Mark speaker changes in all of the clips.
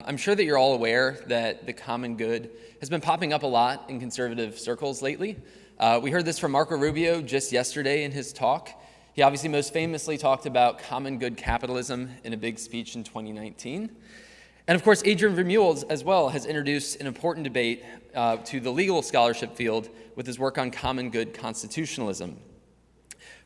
Speaker 1: I'm sure that you're all aware that the common good has been popping up a lot in conservative circles lately. We heard this from Marco Rubio just yesterday in his talk. He obviously most famously talked about common good capitalism in a big speech in 2019. And of course, Adrian Vermeulen as well has introduced an important debate to the legal scholarship field with his work on common good constitutionalism.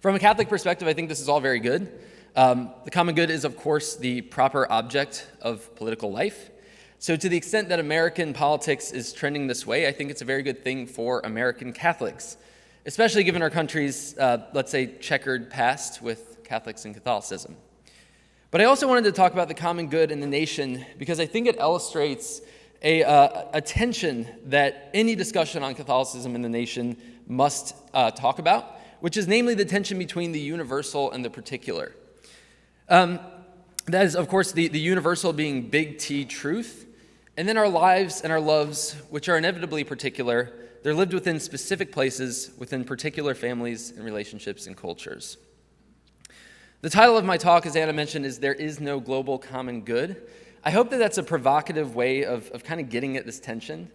Speaker 1: From a Catholic perspective, I think this is all very good. The common good is, of course, the proper object of political life. So to the extent that American politics is trending this way, I think it's a very good thing for American Catholics, especially given our country's, let's say, checkered past with Catholics and Catholicism. But I also wanted to talk about the common good in the nation because I think it illustrates a tension that any discussion on Catholicism in the nation must talk about, which is namely the tension between the universal and the particular. That is, of course, the universal being big T truth, and then our lives and our loves, which are inevitably particular, they're lived within specific places, within particular families and relationships and cultures. The title of my talk, as Anna mentioned, is There Is No Global Common Good. I hope that that's a provocative way of kind of getting at this tension,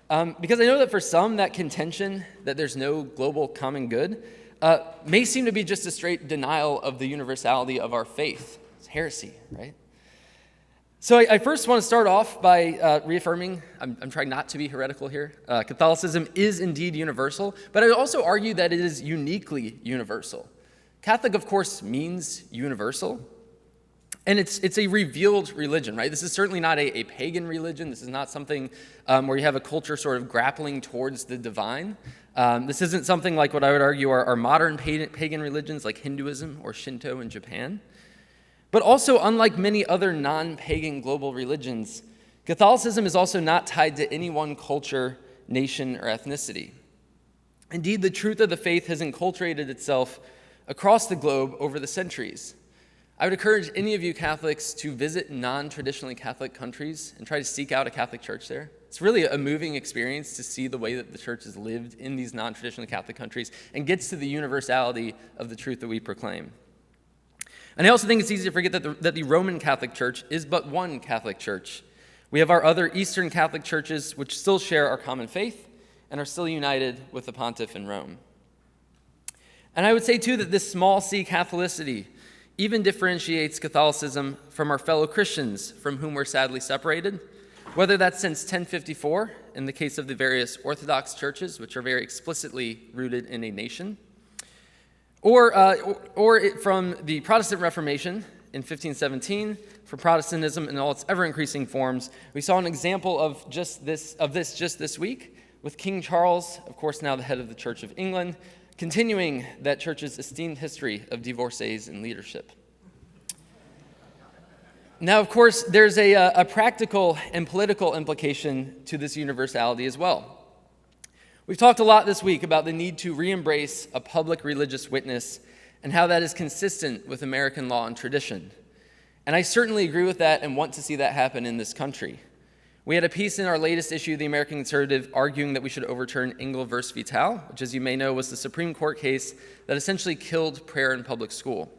Speaker 1: because I know that for some, that contention that there's no global common good may seem to be just a straight denial of the universality of our faith. It's heresy, right? So I first want to start off by reaffirming, I'm trying not to be heretical here, Catholicism is indeed universal, but I would also argue that it is uniquely universal. Catholic, of course, means universal, and it's a revealed religion, right? This is certainly not a pagan religion. This is not something where you have a culture sort of grappling towards the divine. This isn't something like what I would argue are modern pagan religions like Hinduism or Shinto in Japan. But also, unlike many other non-pagan global religions, Catholicism is also not tied to any one culture, nation, or ethnicity. Indeed, the truth of the faith has enculturated itself across the globe over the centuries. I would encourage any of you Catholics to visit non-traditionally Catholic countries and try to seek out a Catholic church there. It's really a moving experience to see the way that the church has lived in these non-traditionally Catholic countries and gets to the universality of the truth that we proclaim. And I also think it's easy to forget that the Roman Catholic Church is but one Catholic church. We have our other Eastern Catholic churches which still share our common faith and are still united with the Pontiff in Rome. And I would say, too, that this small c Catholicity even differentiates Catholicism from our fellow Christians from whom we're sadly separated, whether that's since 1054 in the case of the various Orthodox churches, which are very explicitly rooted in a nation, or from the Protestant Reformation in 1517, for Protestantism in all its ever-increasing forms. We saw an example of this just this week with King Charles, of course now the head of the Church of England, continuing that church's esteemed history of divorcees in leadership. Now, of course, there's a practical and political implication to this universality as well. We've talked a lot this week about the need to re-embrace a public religious witness and how that is consistent with American law and tradition. And I certainly agree with that and want to see that happen in this country. We had a piece in our latest issue of the American Conservative arguing that we should overturn Engel v. Vital, which, as you may know, was the Supreme Court case that essentially killed prayer in public school.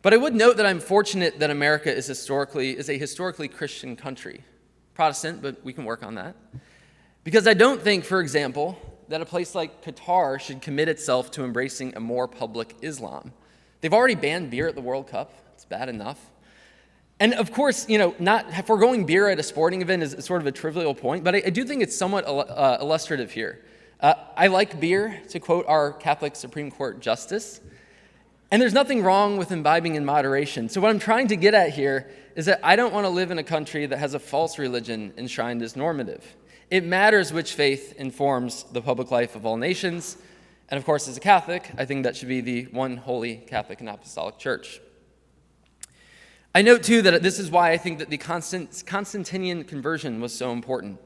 Speaker 1: But I would note that I'm fortunate that America is a historically Christian country. Protestant, but we can work on that. Because I don't think, for example, that a place like Qatar should commit itself to embracing a more public Islam. They've already banned beer at the World Cup. It's bad enough. And of course, not foregoing beer at a sporting event is sort of a trivial point, but I do think it's somewhat illustrative here. I like beer, to quote our Catholic Supreme Court justice, and there's nothing wrong with imbibing in moderation. So what I'm trying to get at here is that I don't want to live in a country that has a false religion enshrined as normative. It matters which faith informs the public life of all nations, and of course, as a Catholic, I think that should be the one holy Catholic and Apostolic Church. I note, too, that this is why I think that the Constantinian conversion was so important.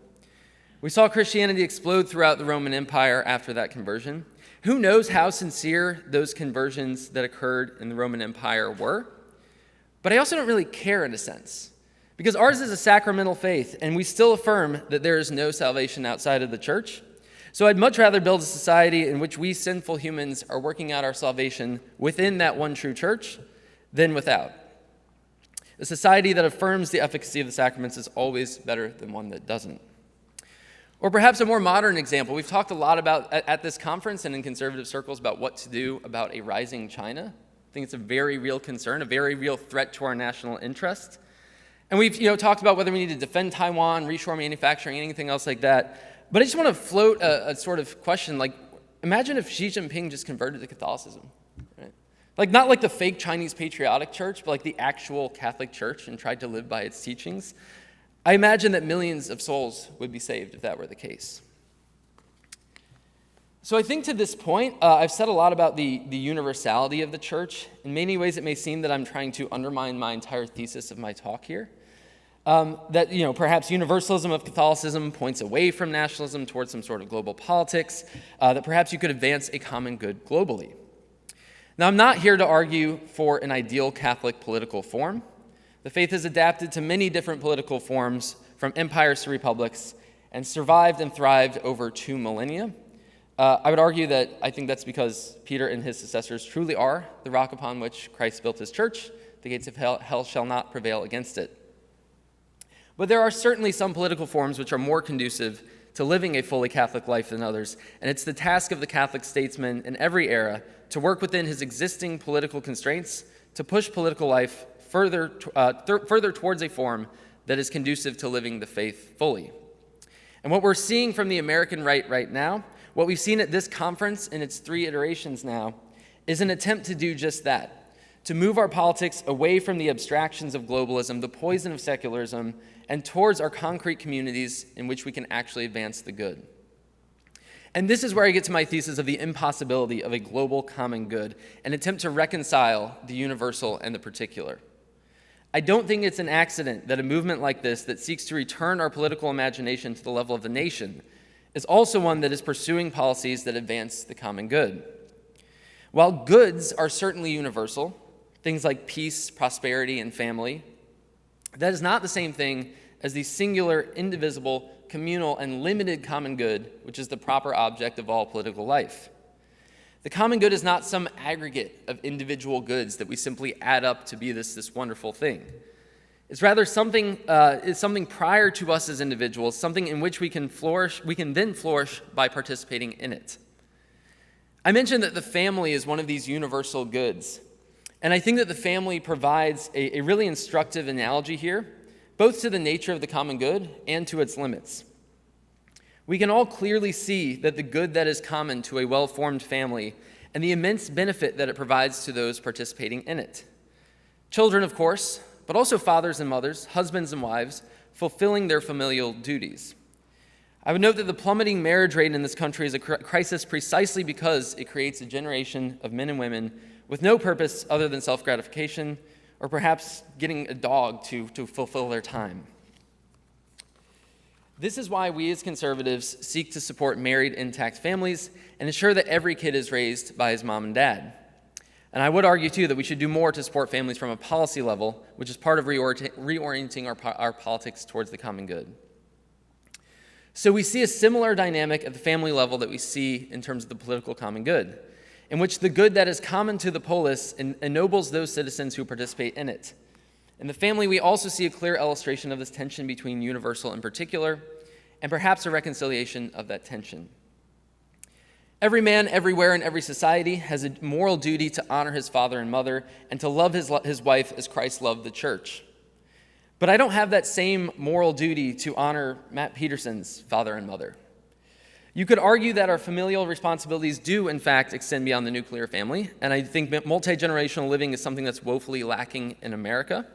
Speaker 1: We saw Christianity explode throughout the Roman Empire after that conversion. Who knows how sincere those conversions that occurred in the Roman Empire were? But I also don't really care in a sense, because ours is a sacramental faith, and we still affirm that there is no salvation outside of the church. So I'd much rather build a society in which we sinful humans are working out our salvation within that one true church than without. A society that affirms the efficacy of the sacraments is always better than one that doesn't. Or perhaps a more modern example. We've talked a lot about at this conference and in conservative circles about what to do about a rising China. I think it's a very real concern, a very real threat to our national interest. And we've talked about whether we need to defend Taiwan, reshore manufacturing, anything else like that. But I just want to float a sort of question, like, imagine if Xi Jinping just converted to Catholicism, right? Like, not like the fake Chinese patriotic church, but like the actual Catholic Church, and tried to live by its teachings. I imagine that millions of souls would be saved if that were the case. So I think to this point, I've said a lot about the universality of the church. In many ways, it may seem that I'm trying to undermine my entire thesis of my talk here. That perhaps universalism of Catholicism points away from nationalism towards some sort of global politics, that perhaps you could advance a common good globally. Now, I'm not here to argue for an ideal Catholic political form. The faith has adapted to many different political forms, from empires to republics, and survived and thrived over 2 millennia. I would argue that I think that's because Peter and his successors truly are the rock upon which Christ built his church. The gates of hell shall not prevail against it. But there are certainly some political forms which are more conducive to living a fully Catholic life than others, and it's the task of the Catholic statesman in every era to work within his existing political constraints to push political life further towards a form that is conducive to living the faith fully. And what we're seeing from the American right now, what we've seen at this conference in its 3 iterations now, is an attempt to do just that, to move our politics away from the abstractions of globalism, the poison of secularism, and towards our concrete communities in which we can actually advance the good. And this is where I get to my thesis of the impossibility of a global common good, an attempt to reconcile the universal and the particular. I don't think it's an accident that a movement like this that seeks to return our political imagination to the level of the nation is also one that is pursuing policies that advance the common good. While goods are certainly universal, things like peace, prosperity, and family, that is not the same thing as the singular, indivisible, communal, and limited common good, which is the proper object of all political life. The common good is not some aggregate of individual goods that we simply add up to be this wonderful thing. It's rather something prior to us as individuals, something in which we can then flourish by participating in it. I mentioned that the family is one of these universal goods, and I think that the family provides a really instructive analogy here, both to the nature of the common good and to its limits. We can all clearly see that the good that is common to a well-formed family and the immense benefit that it provides to those participating in it. Children, of course, but also fathers and mothers, husbands and wives, fulfilling their familial duties. I would note that the plummeting marriage rate in this country is a crisis precisely because it creates a generation of men and women with no purpose other than self-gratification, or perhaps getting a dog to fulfill their time. This is why we as conservatives seek to support married, intact families and ensure that every kid is raised by his mom and dad. And I would argue, too, that we should do more to support families from a policy level, which is part of reorienting our politics towards the common good. So we see a similar dynamic at the family level that we see in terms of the political common good, in which the good that is common to the polis ennobles those citizens who participate in it. In the family, we also see a clear illustration of this tension between universal and particular, and perhaps a reconciliation of that tension. Every man, everywhere, in every society has a moral duty to honor his father and mother and to love his wife as Christ loved the church. But I don't have that same moral duty to honor Matt Peterson's father and mother. You could argue that our familial responsibilities do, in fact, extend beyond the nuclear family, and I think multi-generational living is something that's woefully lacking in America.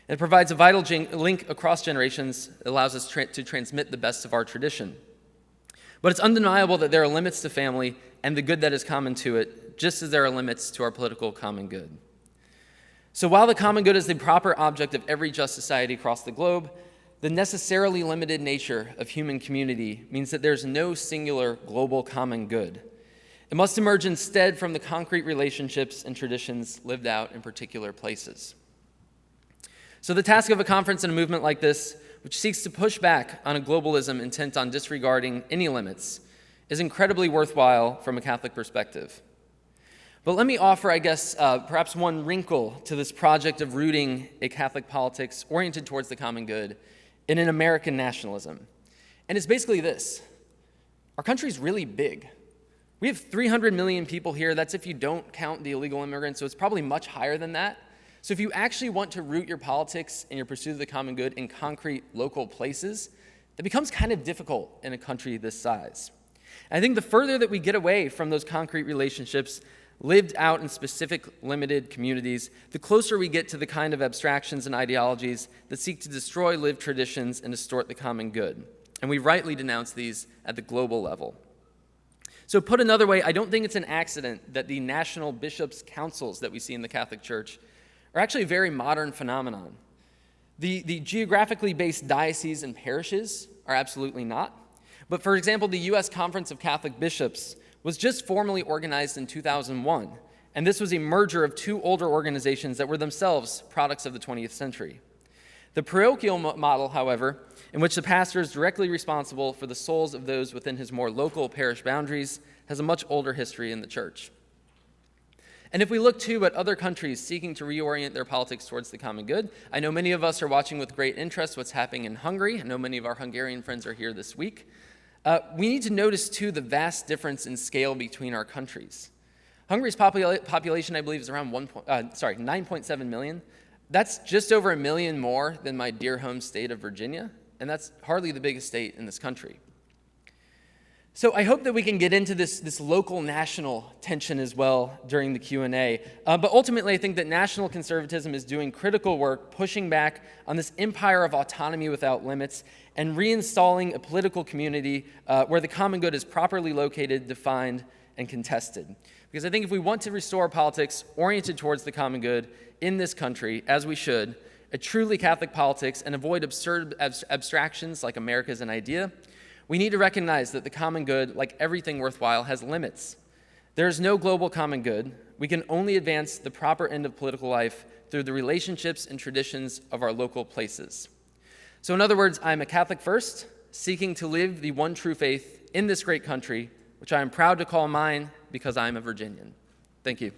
Speaker 1: It provides a vital link across generations that allows us to transmit the best of our tradition. But it's undeniable that there are limits to family and the good that is common to it, just as there are limits to our political common good. So while the common good is the proper object of every just society across the globe, the necessarily limited nature of human community means that there's no singular global common good. It must emerge instead from the concrete relationships and traditions lived out in particular places. So the task of a conference and a movement like this, which seeks to push back on a globalism intent on disregarding any limits, is incredibly worthwhile from a Catholic perspective. But let me offer, I guess, perhaps one wrinkle to this project of rooting a Catholic politics oriented towards the common good in an American nationalism. And it's basically this. Our country's really big. We have 300 million people here. That's if you don't count the illegal immigrants, so it's probably much higher than that. So if you actually want to root your politics and your pursuit of the common good in concrete local places, that becomes kind of difficult in a country this size. And I think the further that we get away from those concrete relationships lived out in specific limited communities, the closer we get to the kind of abstractions and ideologies that seek to destroy lived traditions and distort the common good. And we rightly denounce these at the global level. So put another way, I don't think it's an accident that the national bishops' councils that we see in the Catholic Church are actually a very modern phenomenon. The geographically based dioceses and parishes are absolutely not. But for example, the U.S. Conference of Catholic Bishops was just formally organized in 2001, and this was a merger of two older organizations that were themselves products of the 20th century. The parochial model, however, in which the pastor is directly responsible for the souls of those within his more local parish boundaries, has a much older history in the church. And if we look, too, at other countries seeking to reorient their politics towards the common good, I know many of us are watching with great interest what's happening in Hungary. I know many of our Hungarian friends are here this week. We need to notice, too, the vast difference in scale between our countries. Hungary's population, I believe, is around 9.7 million. That's just over 1 million more than my dear home state of Virginia, and that's hardly the biggest state in this country. So I hope that we can get into this local-national tension as well during the Q&A. But ultimately, I think that national conservatism is doing critical work, pushing back on this empire of autonomy without limits, and reinstalling a political community where the common good is properly located, defined, and contested. Because I think if we want to restore politics oriented towards the common good in this country, as we should, a truly Catholic politics, and avoid absurd abstractions like America's an idea, we need to recognize that the common good, like everything worthwhile, has limits. There is no global common good. We can only advance the proper end of political life through the relationships and traditions of our local places. So in other words, I am a Catholic first, seeking to live the one true faith in this great country, which I am proud to call mine because I am a Virginian. Thank you.